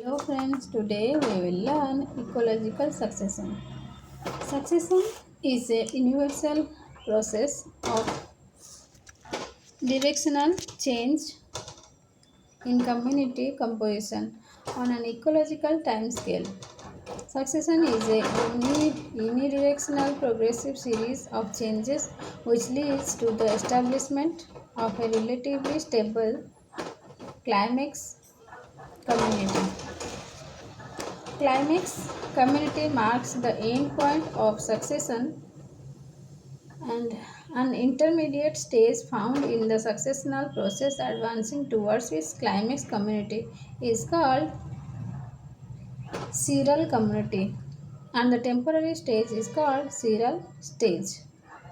Hello friends, today we will learn ecological succession. Succession is a universal process of directional change in community composition on an ecological time scale. Succession is a unidirectional progressive series of changes which leads to the establishment of a relatively stable climax community. Climax community marks the end point of succession and an intermediate stage found in the successional process advancing towards its climax community is called serial community and the temporary stage is called serial stage.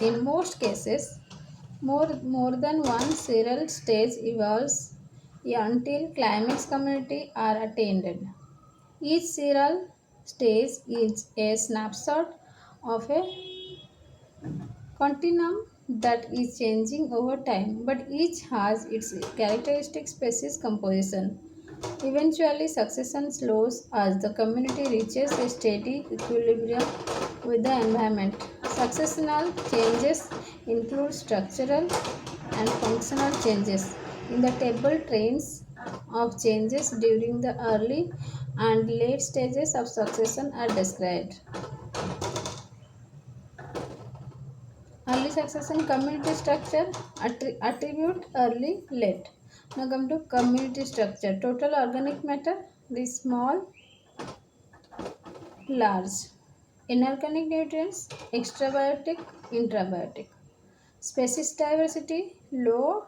In most cases, more than one serial stage evolves until climax community are attained. Each serial stage is a snapshot of a continuum that is changing over time, but each has its characteristic species composition. Eventually, succession slows as the community reaches a steady equilibrium with the environment. Successional changes include structural and functional changes. In the table, trains of changes during the early and late stages of succession are described. Early succession community structure attribute early late. Now come to community structure. Total organic matter the small large. Inorganic nutrients extrabiotic intrabiotic. Species diversity low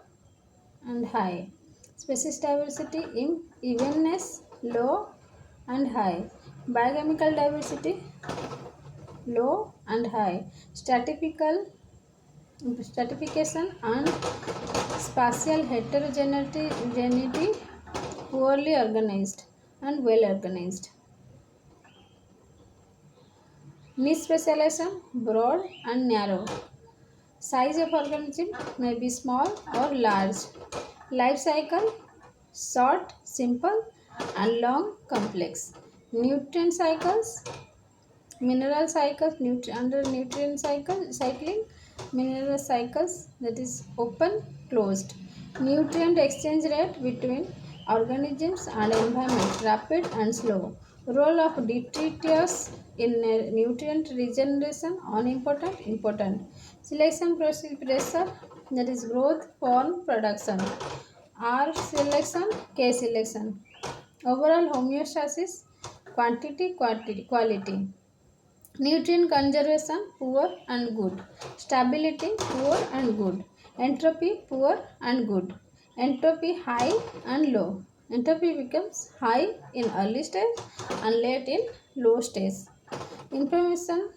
and high. Species diversity in evenness low and high. Biochemical diversity low and high. Stratification and spatial heterogeneity poorly organized and well organized. Niche specialization broad and narrow. Size of organism may be small or large. Life cycle short, simple and long, complex. Nutrient cycles, mineral cycles, under nutrient cycling, mineral cycles that is open, closed. Nutrient exchange rate between organisms and environment, rapid and slow. Role of detritus in nutrient regeneration, unimportant, important. Selection pressure that is growth, form, production. R selection, K selection. Overall homeostasis, quality. Nutrient conservation poor and good. Stability poor and good. Entropy poor and good. Entropy high and low. Entropy becomes high in early stage and late in low stage. Information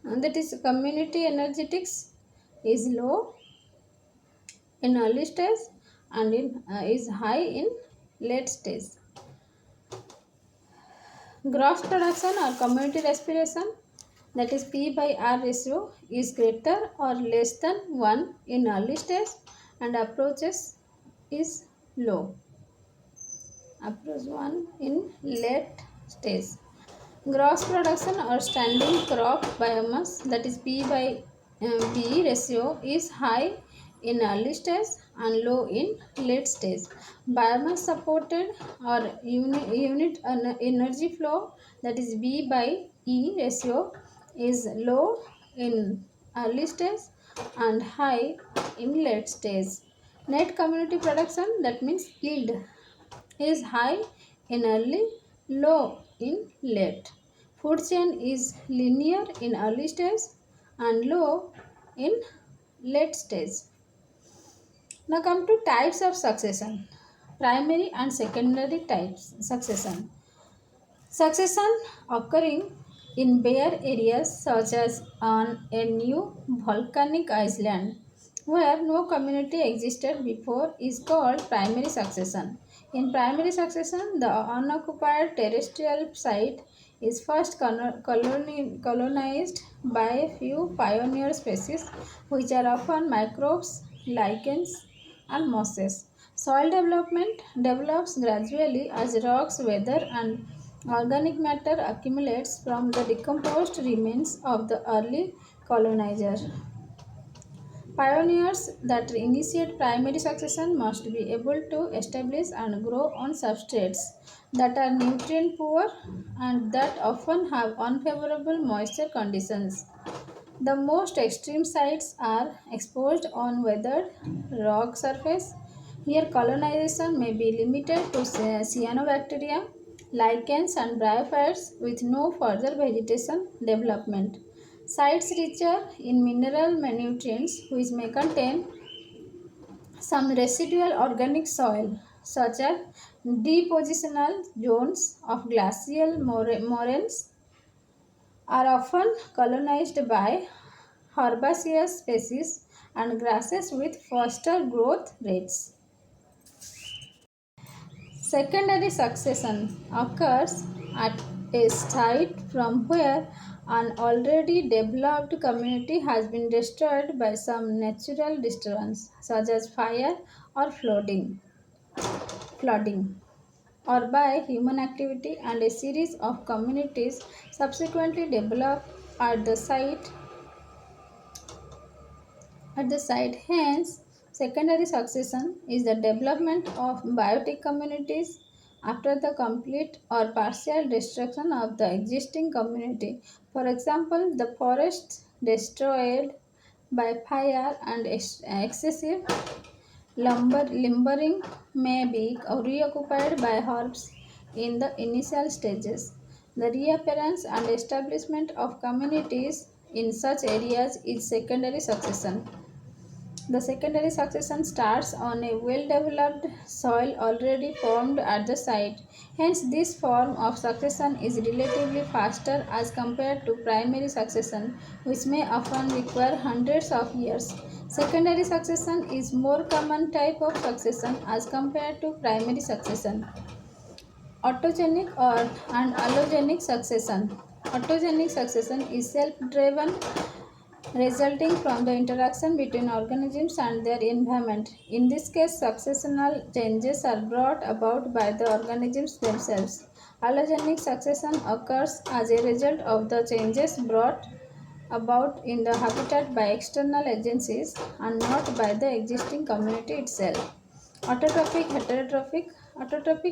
that is community energetics is low in early stage and is high in late stage. Gross production or community respiration that is P by R ratio is greater or less than 1 in early stage and approaches is low. Approach 1 in late stage. Gross production or standing crop biomass that is P by B ratio is high in early stage and low in late stage. Biomass supported or unit energy flow that is B by E ratio is low in early stage and high in late stage. Net community production that means yield is high in early, low in late. Food chain is linear in early stage and low in late stage. Now come to types of succession. Primary and secondary types succession. Succession occurring in bare areas such as on a new volcanic island where no community existed before is called primary succession. In primary succession, the unoccupied terrestrial site is first colonized by a few pioneer species which are often microbes, lichens and mosses. Soil development develops gradually as rocks weather and organic matter accumulates from the decomposed remains of the early colonizer. Pioneers that initiate primary succession must be able to establish and grow on substrates that are nutrient poor and that often have unfavorable moisture conditions. The most extreme sites are exposed on weathered rock surface. Here colonization may be limited to cyanobacteria, lichens and bryophytes with no further vegetation development. Sites richer in mineral nutrients which may contain some residual organic soil such as depositional zones of glacial moraines are often colonized by herbaceous species and grasses with faster growth rates. Secondary succession occurs at a site from where an already developed community has been destroyed by some natural disturbance such as fire or flooding or by human activity, and a series of communities subsequently develop at the site Hence, secondary succession is the development of biotic communities after the complete or partial destruction of the existing community. For example, the forest destroyed by fire and excessive limbering may be reoccupied by herbs in the initial stages. The reappearance and establishment of communities in such areas is secondary succession. The secondary succession starts on a well developed soil already formed at the site. Hence, this form of succession is relatively faster as compared to primary succession, which may often require hundreds of years. Secondary succession is more common type of succession as compared to primary succession. Autogenic or and allogenic succession. Autogenic succession is self-driven resulting from the interaction between organisms and their environment. In this case, successional changes are brought about by the organisms themselves. Allogenic succession occurs as a result of the changes brought about in the habitat by external agencies and not by the existing community itself. Autotrophic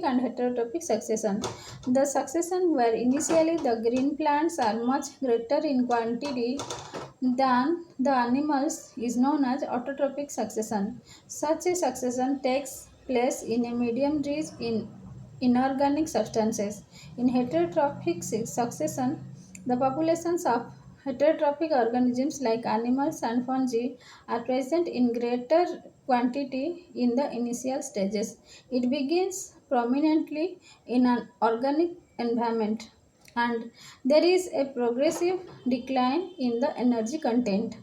and heterotrophic succession. The succession where initially the green plants are much greater in quantity than the animals is known as autotrophic succession. Such a succession takes place in a medium rich in inorganic substances. In heterotrophic succession, the populations of heterotrophic organisms like animals and fungi are present in greater quantity in the initial stages. It begins prominently in an organic environment and there is a progressive decline in the energy content.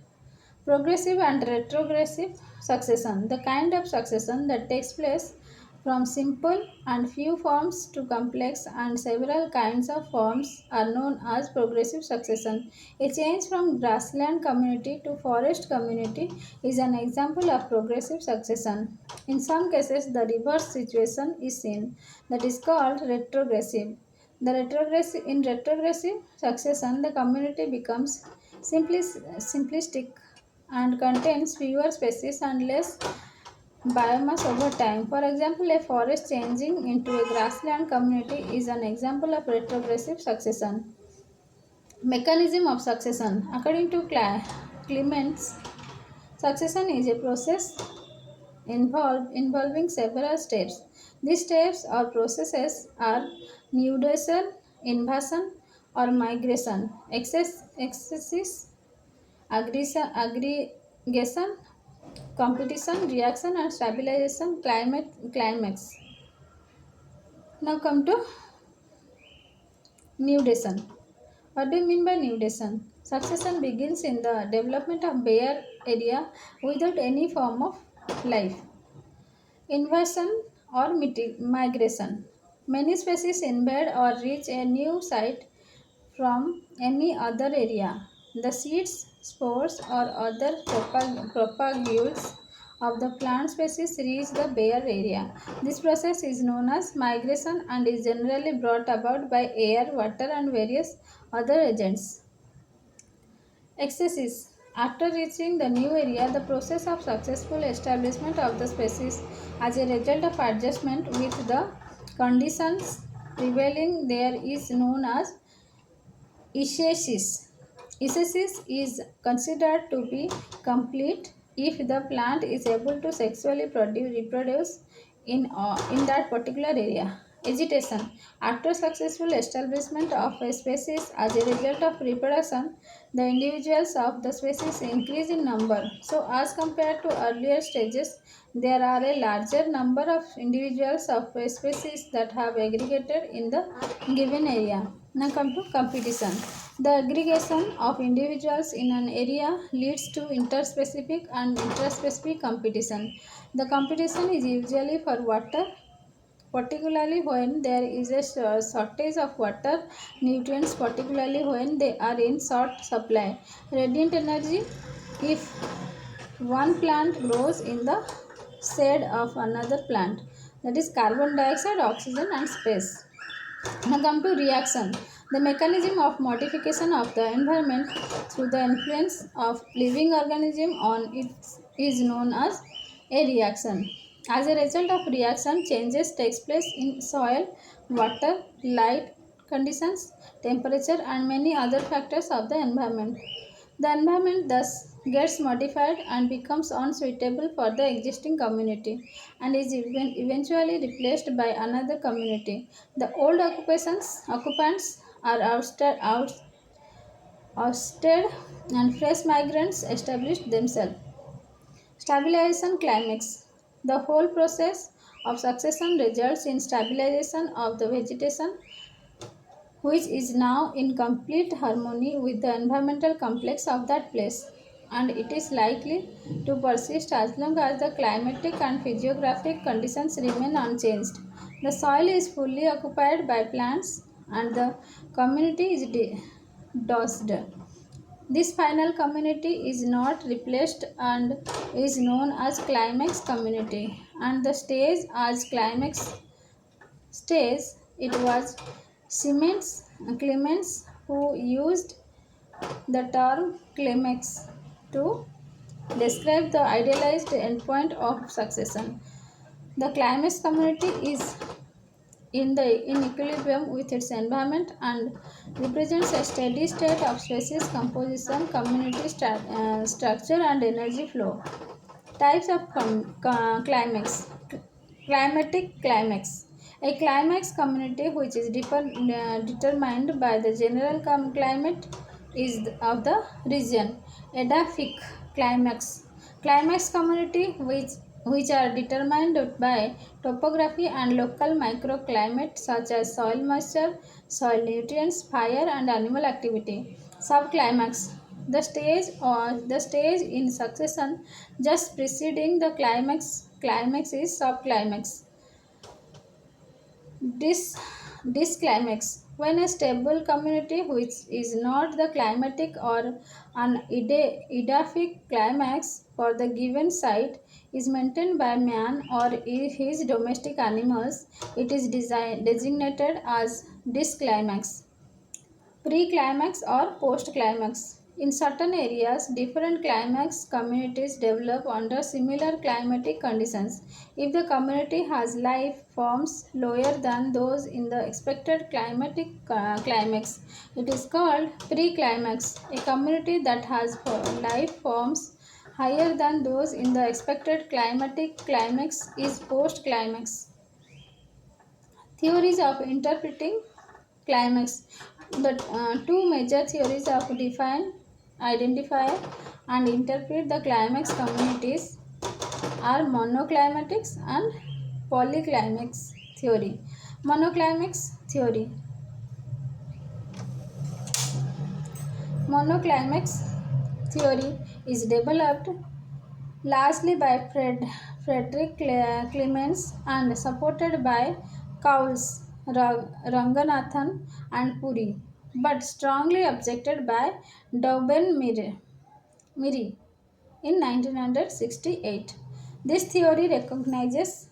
Progressive and retrogressive succession, the kind of succession that takes place from simple and few forms to complex and several kinds of forms, are known as progressive succession. A change from grassland community to forest community is an example of progressive succession. In some cases, the reverse situation is seen, that is called retrogressive. In retrogressive succession, the community becomes simplistic and contains fewer species and less biomass over time. For example, a forest changing into a grassland community is an example of retrogressive succession. Mechanism of succession. According to Clements, succession is a process involving several steps. These steps or processes are nudation, invasion, or migration, excesses, aggregation, competition, reaction, and stabilization, climax. Now come to nudation. What do you mean by nudation? Succession begins in the development of bare area without any form of life. Inversion or migration. Many species invade or reach a new site from any other area. The seeds, spores, or other propagules of the plant species reach the bare area. This process is known as migration and is generally brought about by air, water, and various other agents. Excesses. After reaching the new area, the process of successful establishment of the species as a result of adjustment with the conditions prevailing there is known as Ischiasis. Ischiasis is considered to be complete if the plant is able to sexually reproduce in that particular area. Agitation. After successful establishment of a species as a result of reproduction, the individuals of the species increase in number. So, as compared to earlier stages, there are a larger number of individuals of a species that have aggregated in the given area. Now come to competition. The aggregation of individuals in an area leads to interspecific and intraspecific competition. The competition is usually for water, particularly when there is a shortage of water, nutrients, particularly when they are in short supply. Radiant energy, if one plant grows in the shade of another plant, that is carbon dioxide, oxygen, and space. Now come to reaction. The mechanism of modification of the environment through the influence of living organism on it is known as a reaction. As a result of reaction, changes takes place in soil, water, light conditions, temperature, and many other factors of the environment. The environment thus gets modified and becomes unsuitable for the existing community and is eventually replaced by another community. The old occupants are ousted and fresh migrants establish themselves. Stabilization climax. The whole process of succession results in stabilization of the vegetation which is now in complete harmony with the environmental complex of that place, and it is likely to persist as long as the climatic and physiographic conditions remain unchanged. The soil is fully occupied by plants and the community is dosed. This final community is not replaced and is known as climax community, and the stage as climax stage it was Clemens who used the term climax to describe the idealized endpoint of succession. The climax community is in equilibrium with its environment and represents a steady state of species composition, community structure, and energy flow. Types of climax. Climatic climax. A climax community which is determined by the general climate is of the region. Edaphic climax. Climax community which are determined by topography and local microclimate such as soil moisture, soil nutrients, fire, and animal activity. Subclimax. The stage in succession just preceding the climax is subclimax. This climax. When a stable community which is not the climatic or an edaphic climax for the given site is maintained by man or his domestic animals, it is designated as disclimax. Pre-climax or post-climax. In certain areas, different climax communities develop under similar climatic conditions. If the community has life forms lower than those in the expected climatic climax, it is called pre-climax. A community that has life forms higher than those in the expected climatic climax is post-climax. Theories of interpreting climax. The two major theories of define, identify, and interpret the climax communities are monoclimatics and polyclimax theory. Monoclimax theory. Monoclimax theory is developed largely by Frederick Clemens and supported by Cowles, Ranganathan, and Puri, but strongly objected by Dauben Miri in 1968. This theory recognizes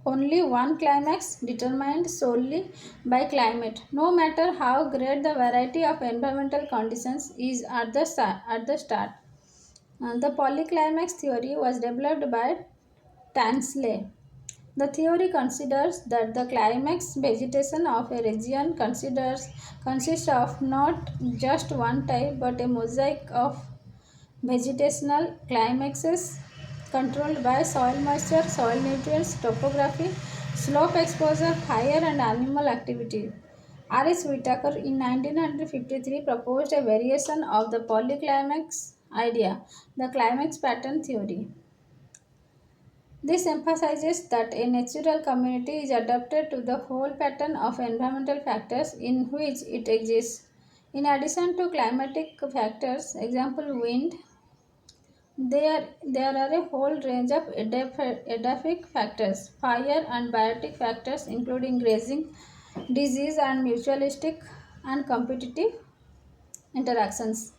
only one climax determined solely by climate, no matter how great the variety of environmental conditions is at the start. The polyclimax theory was developed by Tansley. The theory considers that the climax vegetation of a region consists of not just one type but a mosaic of vegetational climaxes controlled by soil moisture, soil nutrients, topography, slope exposure, fire, and animal activity. R.S. Whitaker in 1953 proposed a variation of the polyclimax idea, the climax pattern theory. This emphasizes that a natural community is adapted to the whole pattern of environmental factors in which it exists. In addition to climatic factors, example wind, there are a whole range of edaphic factors, fire and biotic factors including grazing, disease and mutualistic and competitive interactions.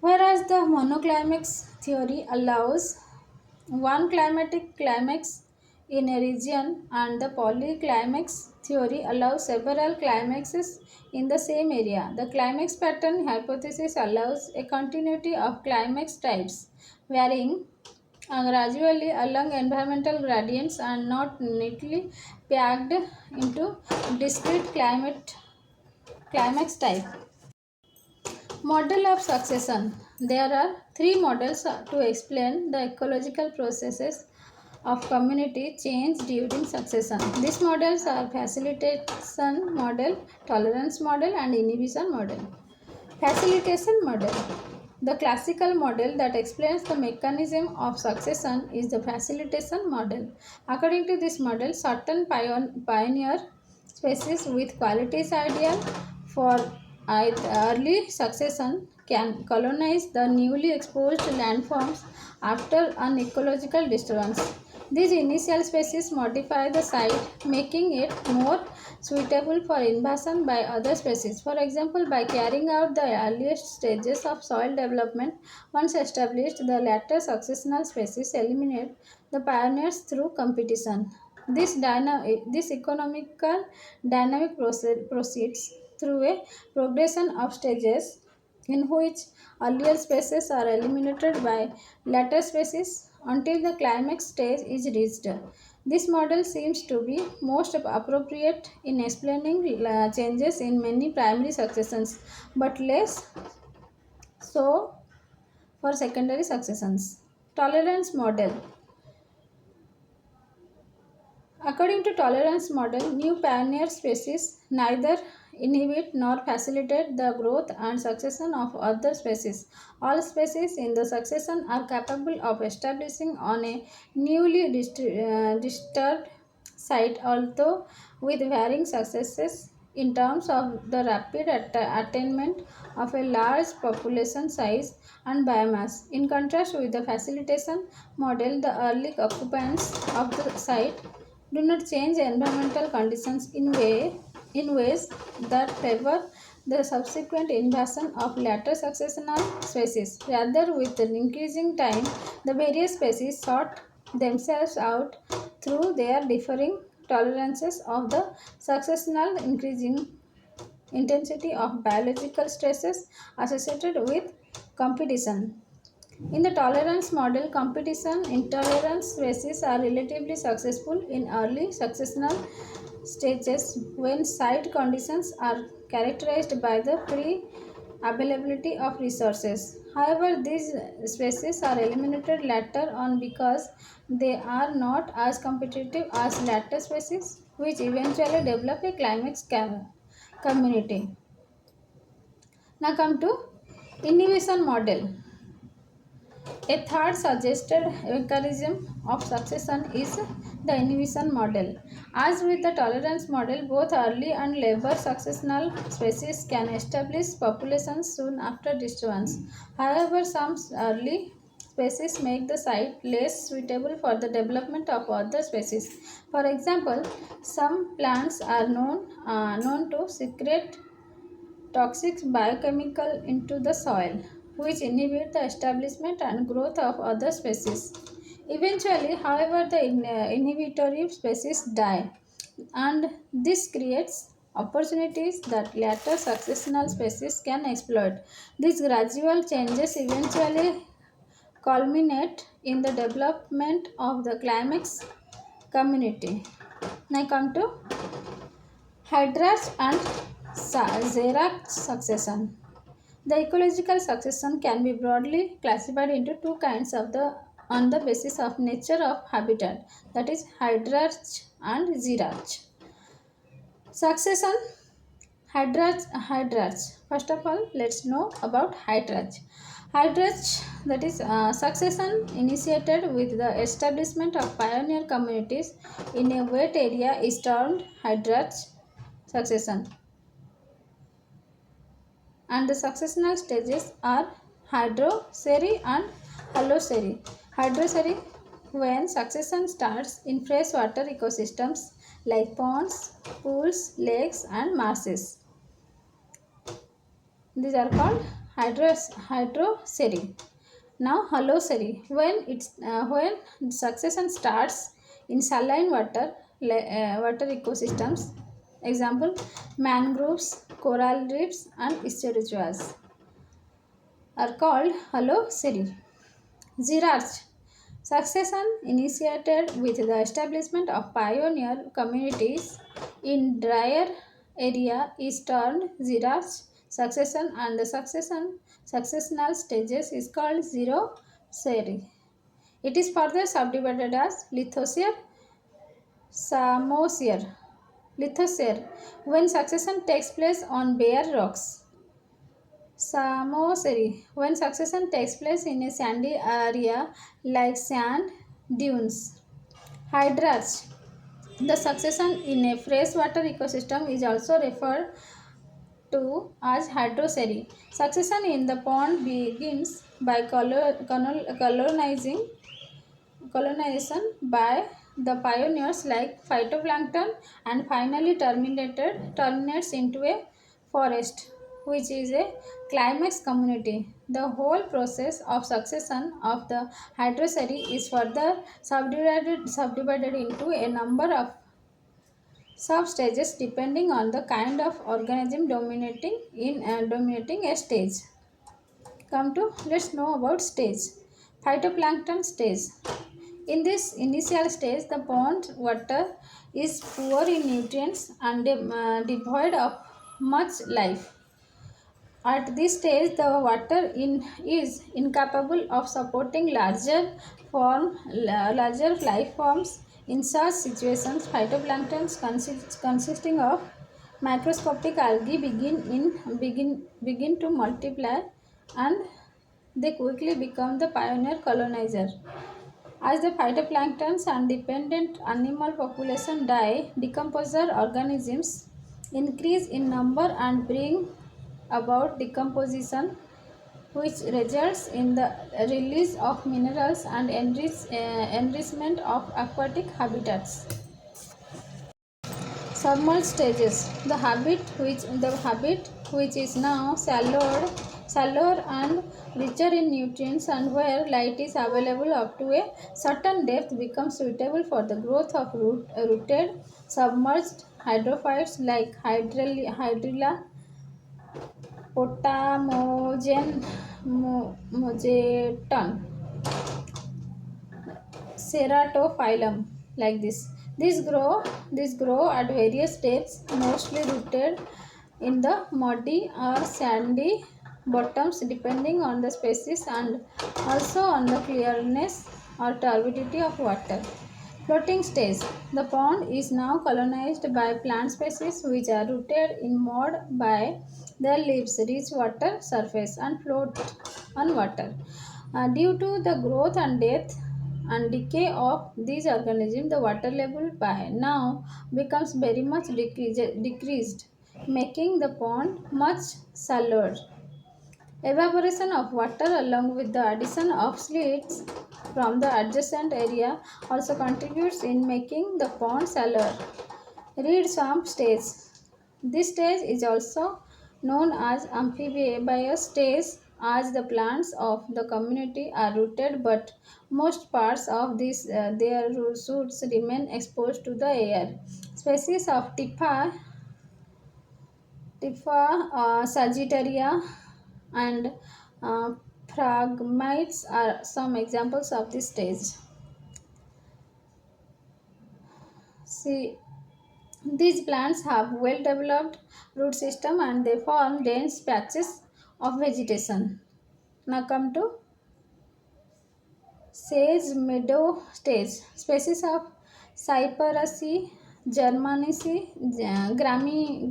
Whereas the monoclimax theory allows one climatic climax in a region and the polyclimax theory allows several climaxes in the same area. The climax pattern hypothesis allows a continuity of climax types varying gradually along environmental gradients and not neatly packed into discrete climax type. Model of succession. There are three models to explain the ecological processes of community change during succession. These models are facilitation model, tolerance model, and inhibition model. Facilitation model. The classical model that explains the mechanism of succession is the facilitation model. According to this model, certain pioneer species with qualities ideal for early succession can colonize the newly exposed landforms after an ecological disturbance. These initial species modify the site, making it more suitable for invasion by other species. For example, by carrying out the earliest stages of soil development, once established, the later successional species eliminate the pioneers through competition. This economical dynamic proceeds through a progression of stages in which earlier species are eliminated by later species until the climax stage is reached. This model seems to be most appropriate in explaining changes in many primary successions, but less so for secondary successions. Tolerance model. According to tolerance model, new pioneer species neither inhibit nor facilitate the growth and succession of other species. All species in the succession are capable of establishing on a newly disturbed site, although with varying successes in terms of the rapid attainment of a large population size and biomass. In contrast with the facilitation model, the early occupants of the site do not change environmental conditions in ways that favor the subsequent invasion of later successional species. Rather, with an increasing time, the various species sort themselves out through their differing tolerances of the successional increasing intensity of biological stresses associated with competition. In the tolerance model, competition intolerance species are relatively successful in early successional stages when site conditions are characterized by the free availability of resources. However, these species are eliminated later on because they are not as competitive as later species, which eventually develop a community. Now come to inhibition model. A third suggested mechanism of succession is the inhibition model. As with the tolerance model, both early and later successional species can establish populations soon after disturbance. However, some early species make the site less suitable for the development of other species. For example, some plants are known to secrete toxic biochemical into the soil, which inhibit the establishment and growth of other species. Eventually, however, the inhibitory species die, and this creates opportunities that later successional species can exploit. These gradual changes eventually culminate in the development of the climax community. Now come to Hydrarch and Xerac succession. The ecological succession can be broadly classified into two kinds of the on the basis of nature of habitat, that is hydrarch and xerarch. Succession hydrarch. First of all, let's know about hydrarch. Hydrarch, that is succession initiated with the establishment of pioneer communities in a wet area is termed hydrarch succession, and the successional stages are hydroceri and haloceri. Hydroceri, when succession starts in freshwater ecosystems like ponds, pools, lakes, and marshes. These are called hydroceri. Now haloceri, when succession starts in saline water ecosystems, example mangroves, coral reefs, and estuaries are called haloceri. Xerarch, succession initiated with the establishment of pioneer communities in drier area is termed xerarch succession, and the successional stages is called xeroceri. It is further subdivided as lithocere, samosere. Lithocere, when succession takes place on bare rocks. Samoseri, when succession takes place in a sandy area like sand dunes. Hydrarch, the succession in a freshwater ecosystem is also referred to as hydroceri. Succession in the pond begins by colonization by the pioneers like phytoplankton and finally terminates into a forest, which is a climax community. The whole process of succession of the hydroceri is further subdivided into a number of sub-stages depending on the kind of organism dominating a stage. Come to, let's know about stage. Phytoplankton stage. In this initial stage, the pond water is poor in nutrients and devoid of much life. At this stage, the water is incapable of supporting larger life forms. In such situations, phytoplankton consisting of microscopic algae begin to multiply, and they quickly become the pioneer colonizer. As the phytoplanktons and dependent animal population die, decomposer organisms increase in number and bring about decomposition, which results in the release of minerals and enrichment of aquatic habitats. Submerged stages. The habit which is now shallower and richer in nutrients, and where light is available up to a certain depth, becomes suitable for the growth of rooted submerged hydrophytes like Hydrilla potamogeton ceratophyllum, like this. These grow at various depths, mostly rooted in the muddy or sandy bottoms depending on the species and also on the clearness or turbidity of water. Floating stage. The pond is now colonized by plant species which are rooted in mud by their leaves reach water surface and float on water. Due to the growth and death and decay of these organisms, the water level by now becomes very much decreased, making the pond much shallower. Evaporation of water along with the addition of slates from the adjacent area also contributes in making the pond shallower. Reed swamp stage. This stage is also known as amphibious stage as the plants of the community are rooted, but most parts of their roots remain exposed to the air. Species of Sagittaria, and uh, Phragmites are some examples of this stage. See, these plants have well developed root system and they form dense patches of vegetation. Now come to sage meadow stage. Species of Cyperaceae, Germanaceae,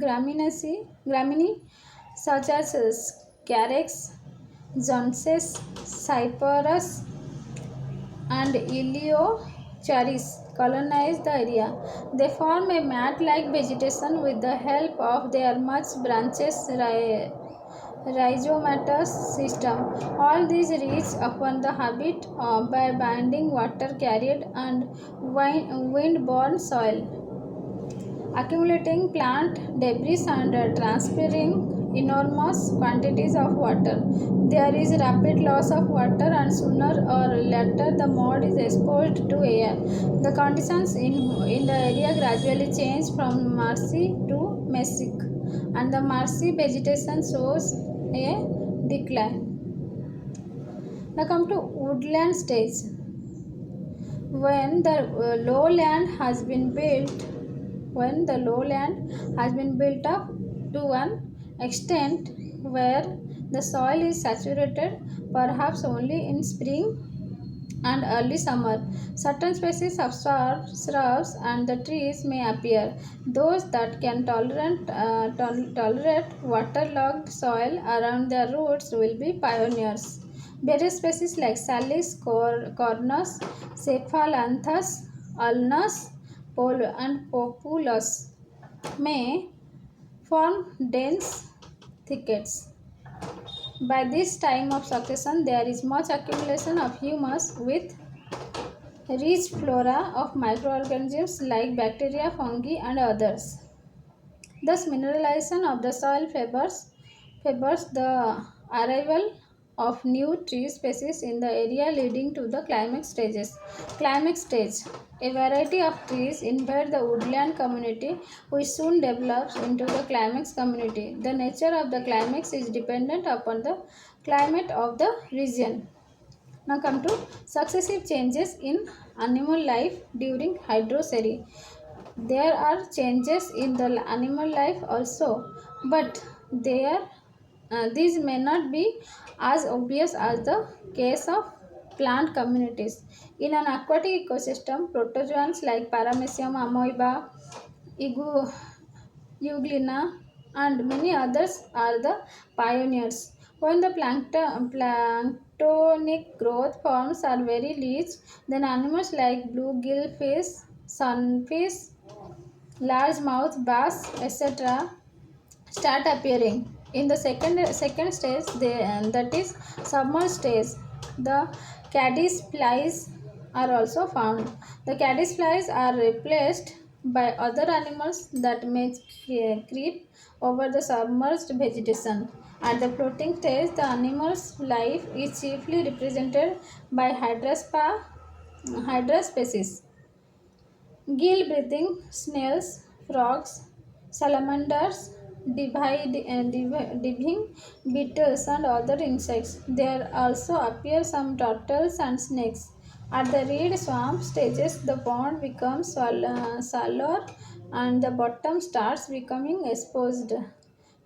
Graminaceae such as Carex, Zonses, Cyperus, and Iliocharis colonize the area. They form a mat-like vegetation with the help of their much branches rhizomatous system. All these reach upon the habit by binding water carried and wind-borne soil, accumulating plant debris and transpiring enormous quantities of water. There is rapid loss of water, and sooner or later the mud is exposed to air. The conditions in the area gradually change from marshy to mesic, and the marshy vegetation shows a decline. Now come to woodland stage. When the lowland has been built when the lowland has been built up to an extent where the soil is saturated, perhaps only in spring and early summer, certain species of shrubs and the trees may appear. Those that can tolerate waterlogged soil around their roots will be pioneers. Various species like Salix, Cornus, Cephalanthus, Ulnus, and Populus may form dense thickets. By this time of succession, there is much accumulation of humus with rich flora of microorganisms like bacteria, fungi, and others. Thus, mineralization of the soil favors the arrival of new tree species in the area, leading to the climax stages. Climax stage. A variety of trees invade the woodland community, which soon develops into the climax community. The nature of the climax is dependent upon the climate of the region. Now come to successive changes in animal life during hydrocera. There are changes in the animal life also, but these may not be as obvious as the case of plant communities. In an aquatic ecosystem, protozoans like Paramecium amoeba, Igu, Euglena, and many others are the pioneers. When the planktonic growth forms are very large, then animals like bluegill fish, sunfish, largemouth bass, etc., start appearing. In the second stage, that is submerged stage, the caddis flies are also found. The caddis flies are replaced by other animals that may creep over the submerged vegetation. At the floating stage, the animal's life is chiefly represented by hydra species. Gill breathing snails, frogs, salamanders, diving beetles, and other insects. There also appear some turtles and snakes. At the reed swamp stages, the pond becomes shallower and the bottom starts becoming exposed.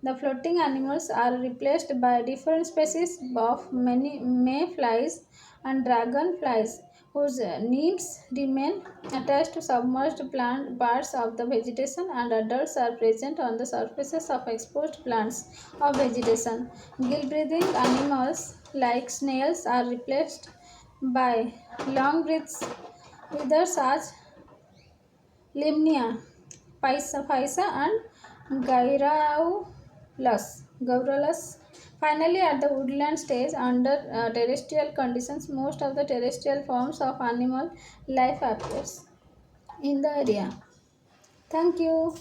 The floating animals are replaced by different species of many mayflies and dragonflies, whose nymphs remain attached to submerged plant parts of the vegetation, and adults are present on the surfaces of exposed plants of vegetation. Gill-breathing animals like snails are replaced by long-breathed withers as Limnia, Paisa, and Gaurulus. Finally, at the woodland stage, under terrestrial conditions, most of the terrestrial forms of animal life appears in the area. Thank you.